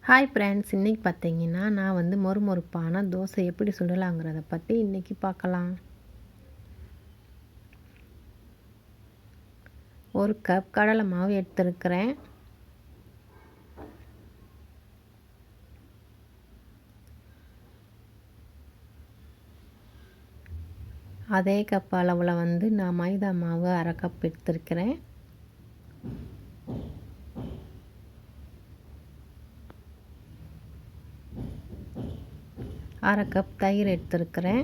Hi friends, இன்றைக்கி பார்த்தீங்கன்னா நான் வந்து மொறுமொறுப்பான தோசை எப்படி சுடலாங்கிறத பற்றி இன்றைக்கி பார்க்கலாம். ஒரு கப் கடலை மாவு எடுத்துருக்கிறேன். அதே கப் அளவில் வந்து நான் மைதா மாவு அரை கப் எடுத்துருக்கிறேன். அரை கப் தயிர் எடுத்துருக்கிறேன்.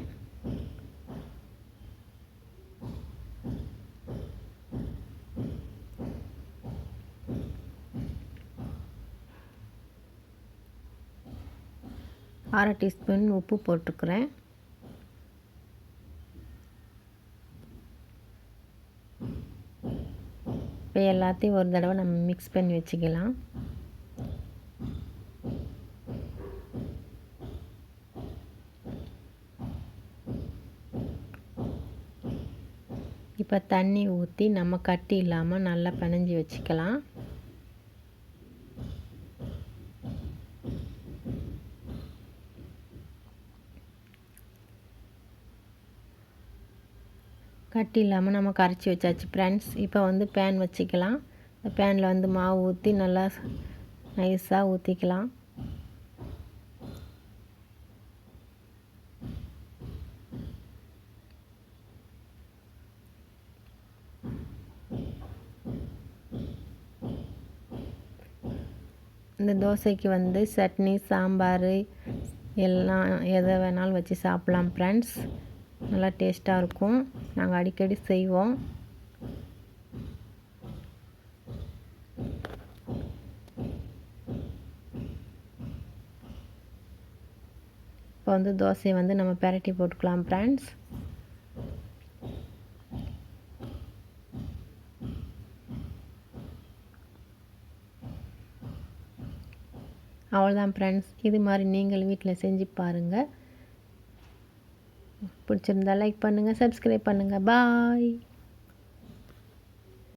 அரை டீஸ்பூன் உப்பு போட்டுக்கிறேன். இப்போ எல்லாத்தையும் ஒரு தடவை நம்ம மிக்ஸ் பண்ணி வச்சுக்கலாம். இப்போ தண்ணி ஊற்றி நம்ம கட்டி இல்லாமல் நல்லா பிணைஞ்சி வச்சுக்கலாம். கட்டி இல்லாமல் நம்ம கரைச்சி வச்சாச்சு ஃப்ரெண்ட்ஸ். இப்போ வந்து பேன் வச்சுக்கலாம். இந்த பேனில் வந்து மாவு ஊற்றி நல்லா நைஸாக ஊற்றிக்கலாம். இந்த தோசைக்கு வந்து சட்னி, சாம்பார் எல்லாம் எதை வேணாலும் வச்சு சாப்பிட்லாம் ஃப்ரெண்ட்ஸ். நல்லா டேஸ்ட்டாக இருக்கும். நாங்கள் அடிக்கடி செய்வோம். இப்போ வந்து தோசையை வந்து நம்ம பெரட்டி போட்டுக்கலாம் ஃப்ரெண்ட்ஸ். அவ்வளோதான் ஃப்ரெண்ட்ஸ். இது மாதிரி நீங்கள் வீட்டில் செஞ்சு பாருங்கள். பிடிச்சிருந்தா லைக் பண்ணுங்கள், சப்ஸ்கிரைப் பண்ணுங்கள். பாய்.